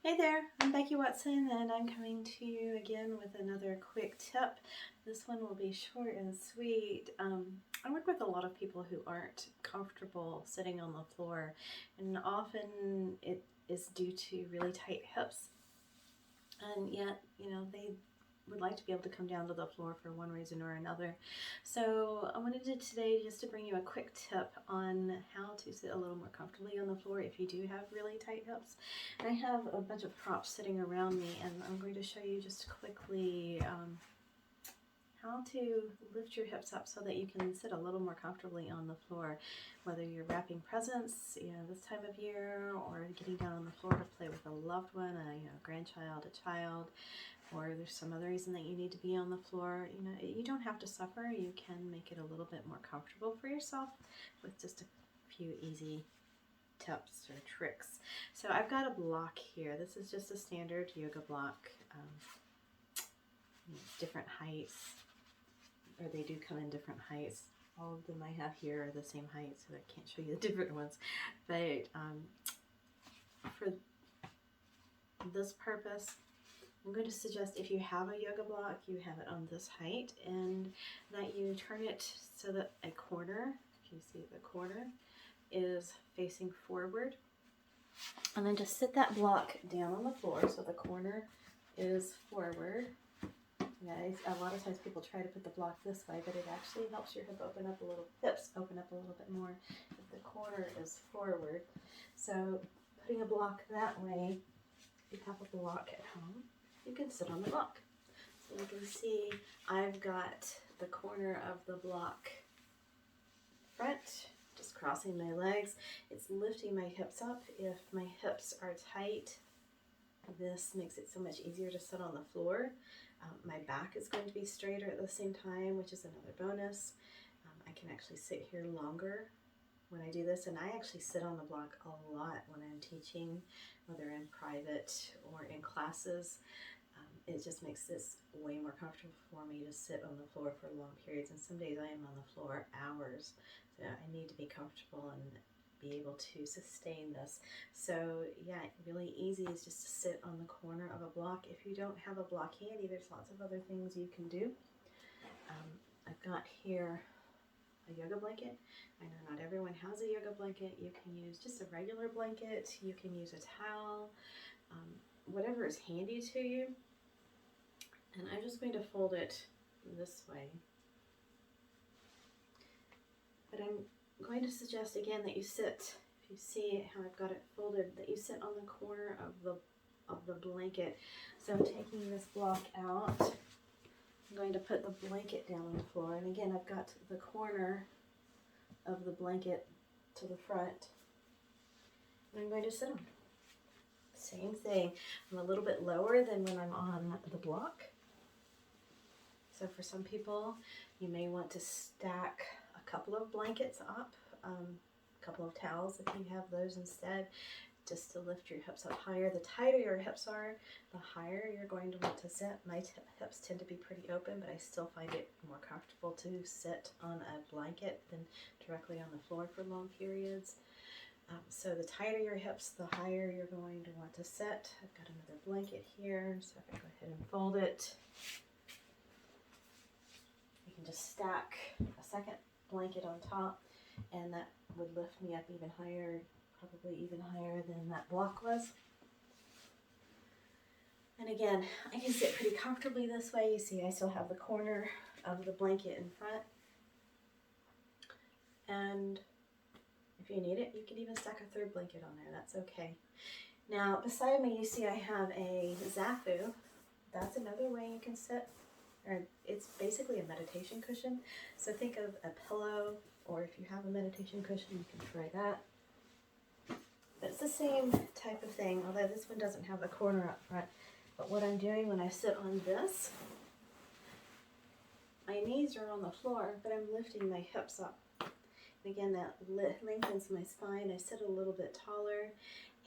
Hey there, I'm Becky Watson and I'm coming to you again with another quick tip. This one will be short and sweet. I work with a lot of people who aren't comfortable sitting on the floor, and often it is due to really tight hips, and yet, they would like to be able to come down to the floor for one reason or another. So I wanted to today just to bring you a quick tip on how to sit a little more comfortably on the floor if you do have really tight hips. And I have a bunch of props sitting around me, and I'm going to show you just quickly how to lift your hips up so that you can sit a little more comfortably on the floor, whether you're wrapping presents, this time of year, or getting down on the floor to play with a loved one, a grandchild, a child, or there's some other reason that you need to be on the floor. You don't have to suffer. You can make it a little bit more comfortable for yourself with just a few easy tips or tricks. So I've got a block here. This is just a standard yoga block, different heights, or they do come in different heights. All of them I have here are the same height, so I can't show you the different ones. But for this purpose, I'm going to suggest if you have a yoga block, you have it on this height, and that you turn it so that a corner, if you see the corner, is facing forward. And then just sit that block down on the floor so the corner is forward. A lot of times people try to put the block this way, but it actually helps your hips open up a little bit more if the corner is forward. So putting a block that way, if you have a block at home, you can sit on the block. So you can see I've got the corner of the block front, just crossing my legs. It's lifting my hips up. If my hips are tight, this makes it so much easier to sit on the floor. My back is going to be straighter at the same time, which is another bonus. I can actually sit here longer when I do this, and I actually sit on the block a lot when I'm teaching, whether in private or in classes. It just makes this way more comfortable for me to sit on the floor for long periods, and some days I am on the floor hours, so I need to be comfortable and be able to sustain this. So yeah, really easy is just to sit on the corner of a block. If you don't have a block handy, there's lots of other things you can do. I've got here a yoga blanket. I know not everyone has a yoga blanket. You can use just a regular blanket. You can use a towel, whatever is handy to you. And I'm just going to fold it this way. But I'm going to suggest again that you sit, if you see how I've got it folded, that you sit on the corner of the blanket. So taking this block out, I'm going to put the blanket down on the floor, and again I've got the corner of the blanket to the front, and I'm going to sit on it. Same thing. I'm a little bit lower than when I'm on the block. So for some people, you may want to stack a couple of blankets up, a couple of towels if you have those instead, just to lift your hips up higher. The tighter your hips are, the higher you're going to want to sit. My hips tend to be pretty open, but I still find it more comfortable to sit on a blanket than directly on the floor for long periods. So the tighter your hips, the higher you're going to want to sit. I've got another blanket here, so if I go ahead and fold it, you can just stack a second blanket on top, and that would lift me up even higher, probably even higher than that block was. And again, I can sit pretty comfortably this way. You see I still have the corner of the blanket in front. And if you need it, you can even stack a third blanket on there. That's okay. Now, beside me, you see I have a zafu. That's another way you can sit. Or it's basically a meditation cushion. So think of a pillow, or if you have a meditation cushion, you can try that. But it's the same type of thing, although this one doesn't have the corner up front. But what I'm doing when I sit on this, my knees are on the floor, but I'm lifting my hips up. And again, that lengthens my spine. I sit a little bit taller,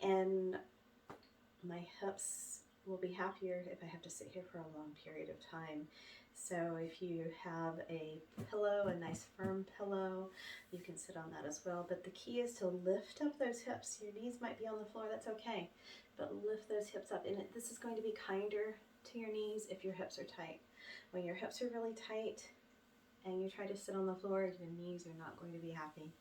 and my hips will be happier if I have to sit here for a long period of time. So if you have a pillow, a nice firm pillow, you can sit on that as well. But the key is to lift up those hips. Your knees might be on the floor, that's okay. But lift those hips up. And this is going to be kinder to your knees if your hips are tight. When your hips are really tight and you try to sit on the floor, your knees are not going to be happy.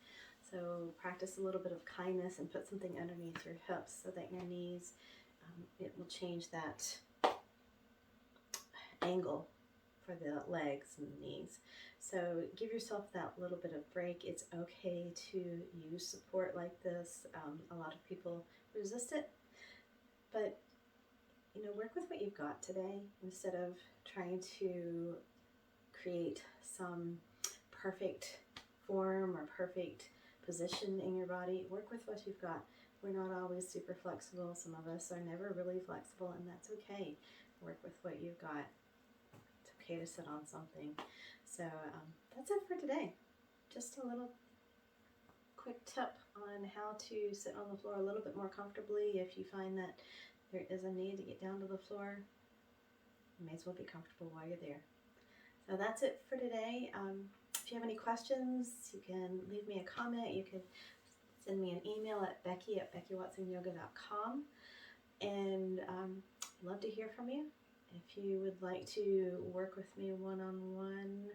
So practice a little bit of kindness and put something underneath your hips so that your knees, it will change that angle for the legs and the knees. So give yourself that little bit of break. It's okay to use support like this. A lot of people resist it, but work with what you've got today instead of trying to create some perfect form or perfect position in your body. Work with what you've got. We're not always super flexible. Some of us are never really flexible, and that's okay. Work with what you've got. It's okay to sit on something. So that's it for today. Just a little quick tip on how to sit on the floor a little bit more comfortably. If you find that there is a need to get down to the floor, you may as well be comfortable while you're there. So that's it for today. If you have any questions, you can leave me a comment. You can send me an email at becky@beckywatsonyoga.com. And love to hear from you. If you would like to work with me one-on-one,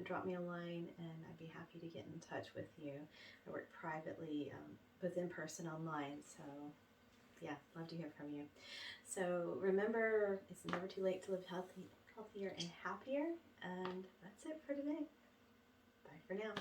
drop me a line and I'd be happy to get in touch with you. I work privately, both in person and online. So yeah, love to hear from you. So remember, it's never too late to live healthier and happier. And that's it for today. Bye for now.